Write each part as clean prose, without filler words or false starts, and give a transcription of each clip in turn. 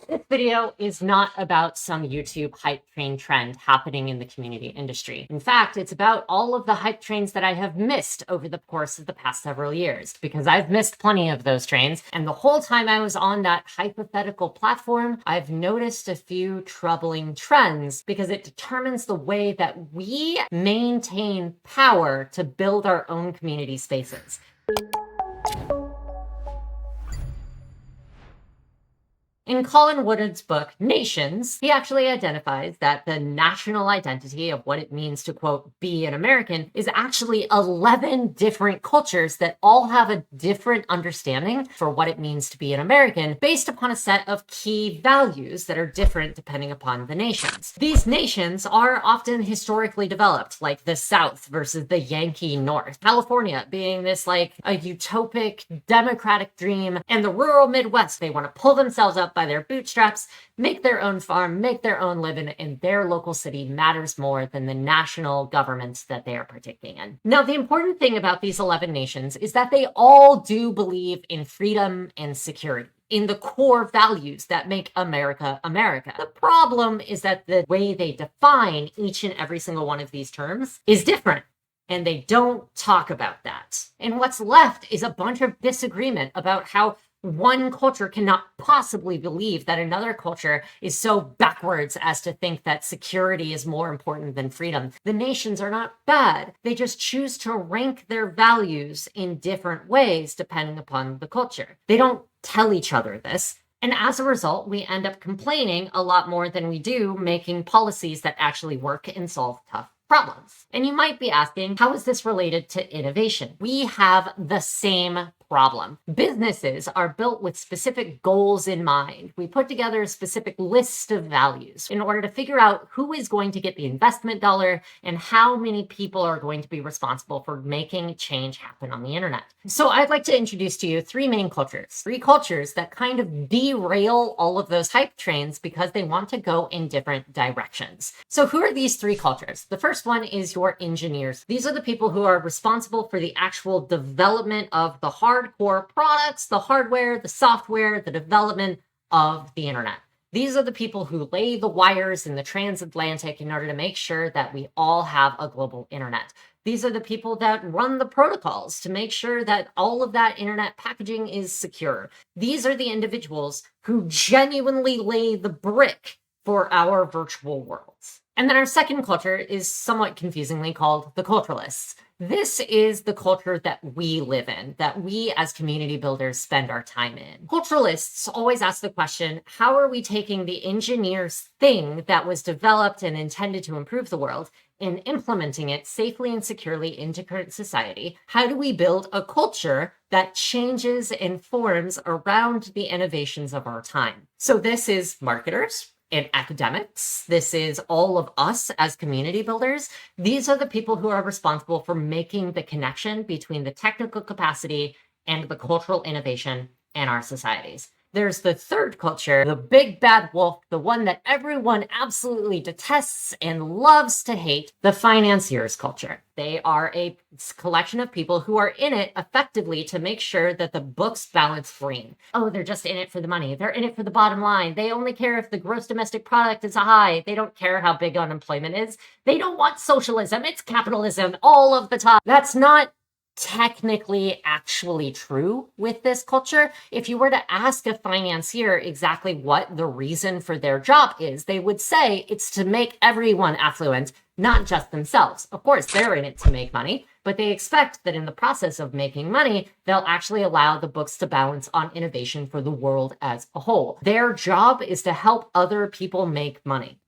This video is not about some YouTube hype train trend happening in the community industry. In fact, it's about all of the hype trains that I have missed over the course of the past several years, because I've missed plenty of those trains. And the whole time I was on that hypothetical platform, I've noticed a few troubling trends because it determines the way that we maintain power to build our own community spaces. In Colin Woodard's book, Nations, he actually identifies that the national identity of what it means to, quote, be an American is actually 11 different cultures that all have a different understanding for what it means to be an American based upon a set of key values that are different depending upon the nations. These nations are often historically developed, like the South versus the Yankee North, California being this like a utopic democratic dream, and the rural Midwest, they want to pull themselves up by their bootstraps, make their own farm, make their own living, and their local city matters more than the national governments that they are partaking in. Now, the important thing about these 11 nations is that they all do believe in freedom and security, in the core values that make America America. The problem is that the way they define each and every single one of these terms is different, and they don't talk about that. And what's left is a bunch of disagreement about how one culture cannot possibly believe that another culture is so backwards as to think that security is more important than freedom. The nations are not bad. They just choose to rank their values in different ways depending upon the culture. They don't tell each other this. And as a result, we end up complaining a lot more than we do making policies that actually work and solve tough problems. And you might be asking, how is this related to innovation? We have the same problem. Businesses are built with specific goals in mind. We put together a specific list of values in order to figure out who is going to get the investment dollar and how many people are going to be responsible for making change happen on the internet. So I'd like to introduce to you three main cultures, three cultures that kind of derail all of those hype trains because they want to go in different directions. So who are these three cultures? The first one is your engineers. These are the people who are responsible for the actual development of the hardcore products, the hardware, the software, the development of the internet. These are the people who lay the wires in the transatlantic in order to make sure that we all have a global internet. These are the people that run the protocols to make sure that all of that internet packaging is secure. These are the individuals who genuinely lay the brick for our virtual worlds. And then our second culture is somewhat confusingly called the Culturalists. This is the culture that we live in, that we as community builders spend our time in. Culturalists always ask the question, how are we taking the engineer's thing that was developed and intended to improve the world and implementing it safely and securely into current society? How do we build a culture that changes and forms around the innovations of our time? So this is marketers and academics. This is all of us as community builders. These are the people who are responsible for making the connection between the technical capacity and the cultural innovation in our societies. There's the third culture, the big bad wolf, the one that everyone absolutely detests and loves to hate, the financiers culture. They are a collection of people who are in it effectively to make sure that the books balance green. Oh, they're just in it for the money. They're in it for the bottom line. They only care if the gross domestic product is high. They don't care how big unemployment is. They don't want socialism. It's capitalism all of the time. That's not technically actually true with this culture. If you were to ask a financier exactly what the reason for their job is, they would say it's to make everyone affluent, not just themselves. Of course, they're in it to make money, but they expect that in the process of making money, they'll actually allow the books to balance on innovation for the world as a whole. Their job is to help other people make money.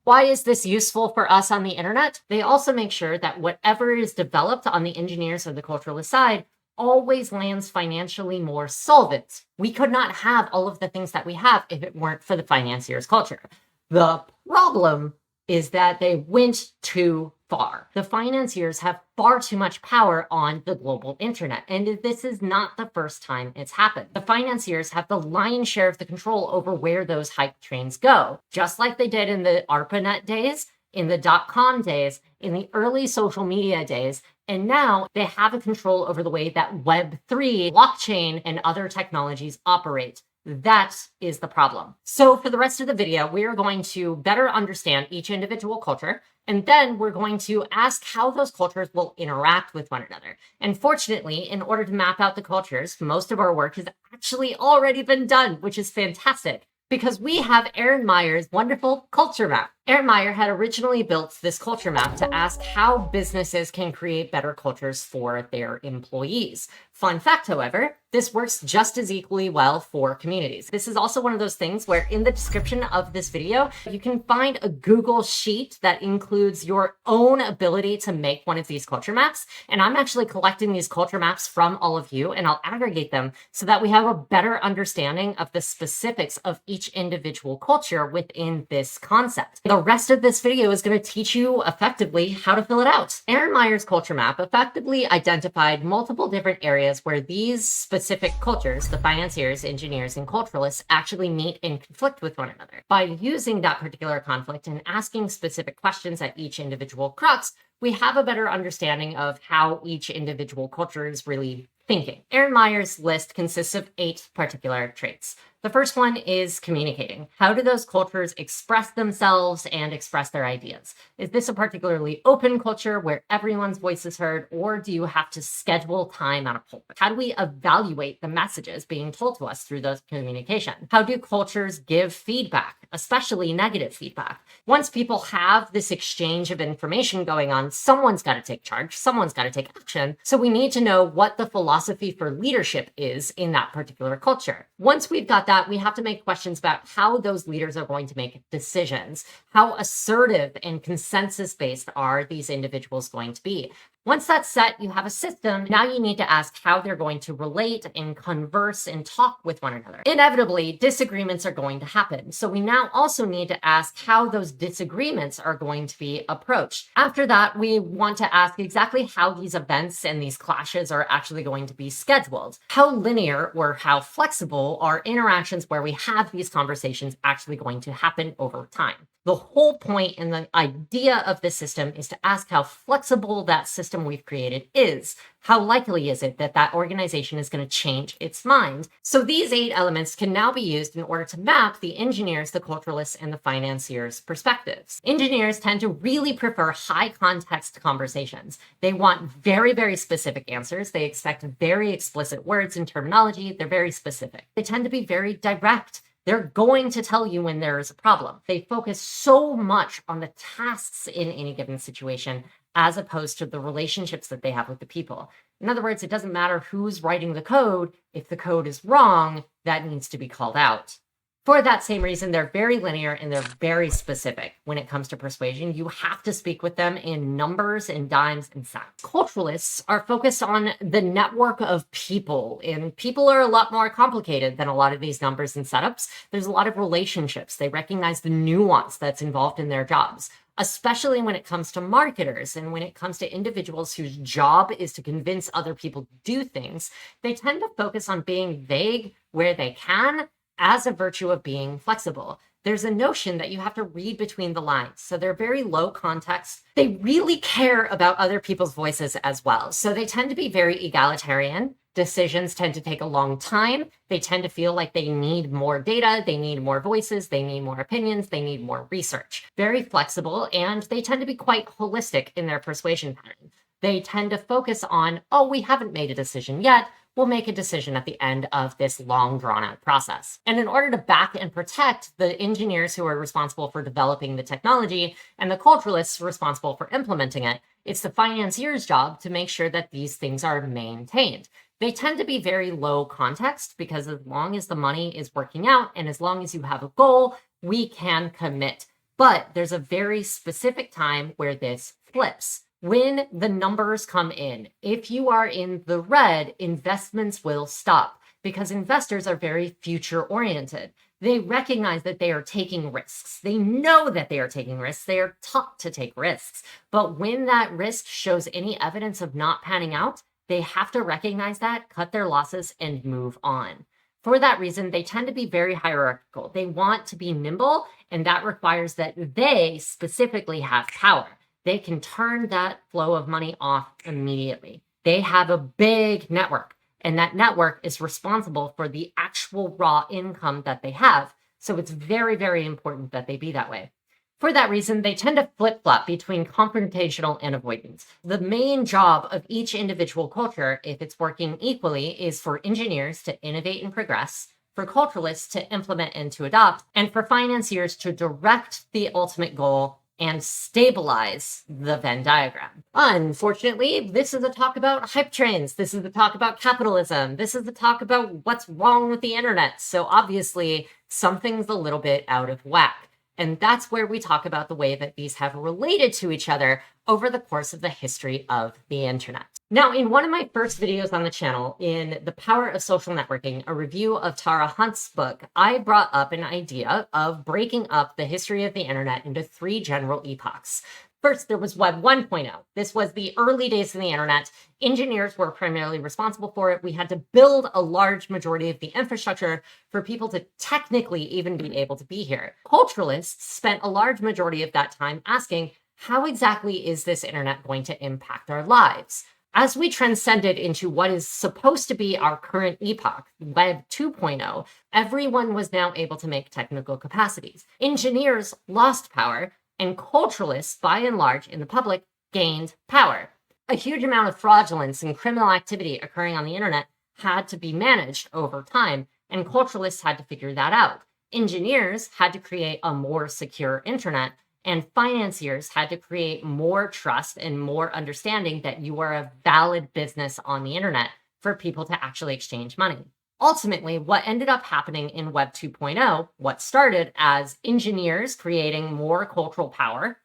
Why is this useful for us on the internet? They also make sure that whatever is developed on the engineers or the culturalist side always lands financially more solvent. We could not have all of the things that we have if it weren't for the financiers culture. The problem is that they went too far. The financiers have far too much power on the global internet, and this is not the first time it's happened. The financiers have the lion's share of the control over where those hype trains go, just like they did in the ARPANET days, in the .com days, in the early social media days, and now they have a control over the way that Web3, blockchain, and other technologies operate That is the problem. So for the rest of the video, we are going to better understand each individual culture, and then we're going to ask how those cultures will interact with one another. And fortunately, in order to map out the cultures, most of our work has actually already been done, which is fantastic, because we have Erin Meyer's wonderful culture map. Erin Meyer had originally built this culture map to ask how businesses can create better cultures for their employees. Fun fact, however, this works just as equally well for communities. This is also one of those things where in the description of this video, you can find a Google sheet that includes your own ability to make one of these culture maps. And I'm actually collecting these culture maps from all of you, and I'll aggregate them so that we have a better understanding of the specifics of each individual culture within this concept. The rest of this video is going to teach you effectively how to fill it out. Erin Meyer's culture map effectively identified multiple different areas where these specific cultures, the financiers, engineers, and culturalists, actually meet and conflict with one another. By using that particular conflict and asking specific questions at each individual crux, we have a better understanding of how each individual culture is really thinking. Erin Meyer's list consists of 8 particular traits. The first one is communicating. How do those cultures express themselves and express their ideas? Is this a particularly open culture where everyone's voice is heard, or do you have to schedule time on a pulpit? How do we evaluate the messages being told to us through those communication? How do cultures give feedback, especially negative feedback? Once people have this exchange of information going on, someone's got to take charge, someone's got to take action. So we need to know what the philosophy for leadership is in that particular culture. Once we've got that, we have to make questions about how those leaders are going to make decisions. How assertive and consensus-based are these individuals going to be? Once that's set, you have a system. Now you need to ask how they're going to relate and converse and talk with one another. Inevitably, disagreements are going to happen. So we now also need to ask how those disagreements are going to be approached. After that, we want to ask exactly how these events and these clashes are actually going to be scheduled. How linear or how flexible are interactions where we have these conversations actually going to happen over time? The whole point and the idea of this system is to ask how flexible that system we've created is. How likely is it that that organization is going to change its mind? So these 8 elements can now be used in order to map the engineers, the culturalists, and the financiers' perspectives. Engineers tend to really prefer high context conversations. They want very, very specific answers. They expect very explicit words and terminology. They're very specific. They tend to be very direct. They're going to tell you when there is a problem. They focus so much on the tasks in any given situation as opposed to the relationships that they have with the people. In other words, it doesn't matter who's writing the code. If the code is wrong, that needs to be called out. For that same reason, they're very linear and they're very specific when it comes to persuasion. You have to speak with them in numbers and dimes and cents. Culturalists are focused on the network of people, and people are a lot more complicated than a lot of these numbers and setups. There's a lot of relationships. They recognize the nuance that's involved in their jobs, especially when it comes to marketers and when it comes to individuals whose job is to convince other people to do things. They tend to focus on being vague where they can, as a virtue of being flexible. There's a notion that you have to read between the lines. So they're very low context. They really care about other people's voices as well. So they tend to be very egalitarian. Decisions tend to take a long time. They tend to feel like they need more data. They need more voices. They need more opinions. They need more research. Very flexible, and they tend to be quite holistic in their persuasion pattern. They tend to focus on, oh, we haven't made a decision yet. We'll make a decision at the end of this long drawn-out process. And in order to back and protect the engineers who are responsible for developing the technology and the culturalists responsible for implementing it, it's the financiers' job to make sure that these things are maintained. They tend to be very low context because as long as the money is working out and as long as you have a goal, we can commit. But there's a very specific time where this flips. When the numbers come in, if you are in the red, investments will stop because investors are very future oriented. They recognize that they are taking risks. They know that they are taking risks. They are taught to take risks. But when that risk shows any evidence of not panning out, they have to recognize that, cut their losses, and move on. For that reason, they tend to be very hierarchical. They want to be nimble, and that requires that they specifically have power. They can turn that flow of money off immediately. They have a big network. and that network is responsible for the actual raw income that they have. So it's very, very important that they be that way. For that reason, they tend to flip-flop between confrontational and avoidance. The main job of each individual culture, if it's working equally, is for engineers to innovate and progress, for culturalists to implement and to adopt, and for financiers to direct the ultimate goal and stabilize the Venn diagram. Unfortunately, this is a talk about hype trains. This is a talk about capitalism. This is a talk about what's wrong with the internet. So obviously, something's a little bit out of whack. And that's where we talk about the way that these have related to each other over the course of the history of the internet. Now, in one of my first videos on the channel, in The Power of Social Networking, a review of Tara Hunt's book, I brought up an idea of breaking up the history of the internet into 3 general epochs. First, there was Web 1.0. This was the early days of the internet. Engineers were primarily responsible for it. We had to build a large majority of the infrastructure for people to technically even be able to be here. Culturalists spent a large majority of that time asking, how exactly is this internet going to impact our lives? As we transcended into what is supposed to be our current epoch, Web 2.0, everyone was now able to make technical capacities. Engineers lost power, and culturalists, by and large, in the public, gained power. A huge amount of fraudulence and criminal activity occurring on the internet had to be managed over time, and culturalists had to figure that out. Engineers had to create a more secure internet, and financiers had to create more trust and more understanding that you are a valid business on the internet for people to actually exchange money. Ultimately, what ended up happening in Web 2.0, what started as engineers creating more cultural power,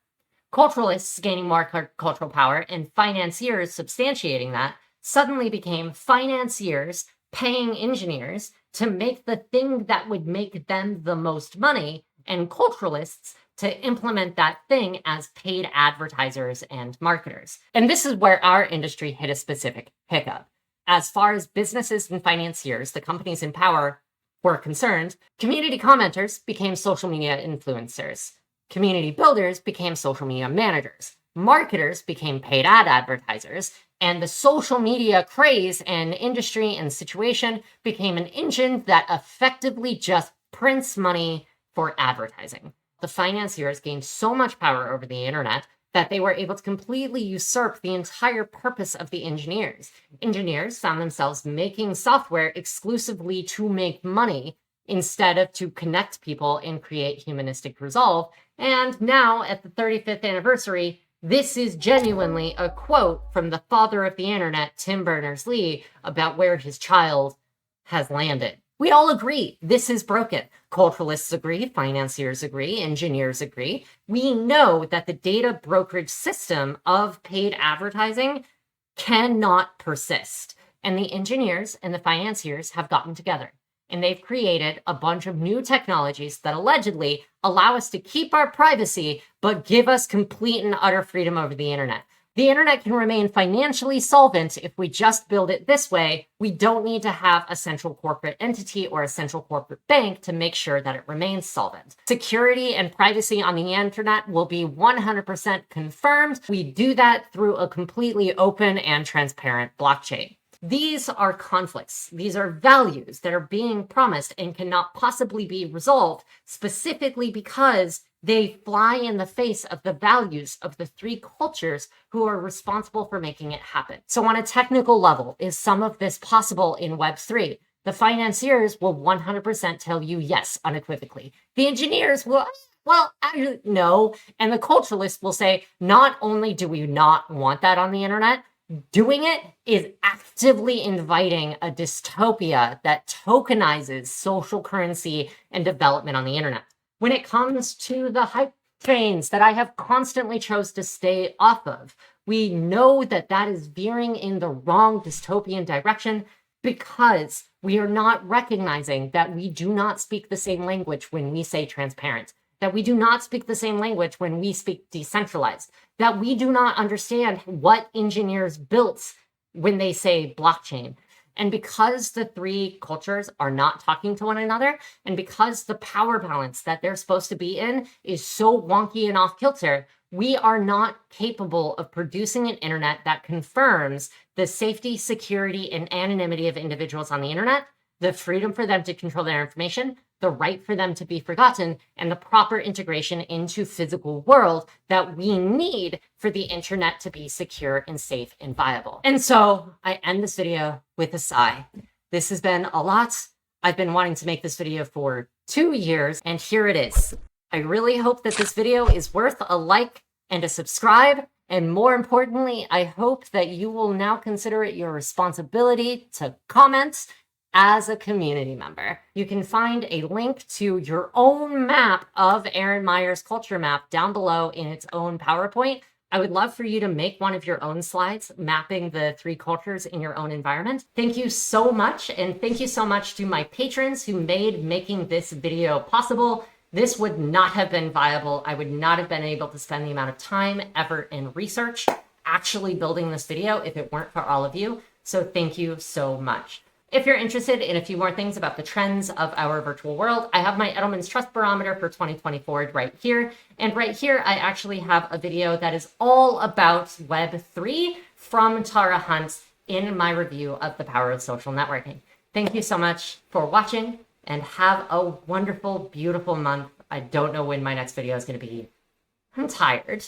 culturalists gaining more cultural power, and financiers substantiating that, suddenly became financiers paying engineers to make the thing that would make them the most money, and culturalists to implement that thing as paid advertisers and marketers. And this is where our industry hit a specific hiccup. As far as businesses and financiers, the companies in power, were concerned, community commenters became social media influencers. Community builders became social media managers. Marketers became paid ad advertisers. And the social media craze and industry and situation became an engine that effectively just prints money for advertising. The financiers gained so much power over the internet that they were able to completely usurp the entire purpose of the engineers. Engineers found themselves making software exclusively to make money instead of to connect people and create humanistic resolve. And now, at the 35th anniversary, this is genuinely a quote from the father of the internet, Tim Berners-lee, about where his child has landed. We all agree this is broken. Culturalists agree, financiers agree, engineers agree. We know that the data brokerage system of paid advertising cannot persist. And the engineers and the financiers have gotten together. And they've created a bunch of new technologies that allegedly allow us to keep our privacy, but give us complete and utter freedom over the internet. The internet can remain financially solvent if we just build it this way. We don't need to have a central corporate entity or a central corporate bank to make sure that it remains solvent. Security and privacy on the internet will be 100% confirmed. We do that through a completely open and transparent blockchain. These are conflicts. These are values that are being promised and cannot possibly be resolved, specifically because they fly in the face of the values of the 3 cultures who are responsible for making it happen. So on a technical level, is some of this possible in Web 3? The financiers will 100% tell you yes, unequivocally. The engineers will, well, actually, no. And the culturalists will say, not only do we not want that on the internet, doing it is actively inviting a dystopia that tokenizes social currency and development on the internet. When it comes to the hype trains that I have constantly chose to stay off of, we know that that is veering in the wrong dystopian direction because we are not recognizing that we do not speak the same language when we say transparent, that we do not speak the same language when we speak decentralized, that we do not understand what engineers built when they say blockchain. And because the three cultures are not talking to one another, and because the power balance that they're supposed to be in is so wonky and off kilter, we are not capable of producing an internet that confirms the safety, security, and anonymity of individuals on the internet, the freedom for them to control their information, the right for them to be forgotten, and the proper integration into physical world that we need for the internet to be secure and safe and viable. And so I end this video with a sigh. This has been a lot. I've been wanting to make this video for 2 years, and here it is. I really hope that this video is worth a like and a subscribe. And more importantly, I hope that you will now consider it your responsibility to comment as a community member. You can find a link to your own map of Erin Meyer's culture map down below in its own PowerPoint. I would love for you to make one of your own slides mapping the three cultures in your own environment. Thank you so much. And thank you so much to my patrons who made making this video possible. This would not have been viable. I would not have been able to spend the amount of time, effort, and research actually building this video if it weren't for all of you. So thank you so much. If you're interested in a few more things about the trends of our virtual world, I have my Edelman's Trust Barometer for 2024 right here. And right here, I actually have a video that is all about Web3 from Tara Hunt in my review of The Power of Social Networking. Thank you so much for watching and have a wonderful, beautiful month. I don't know when my next video is going to be. I'm tired.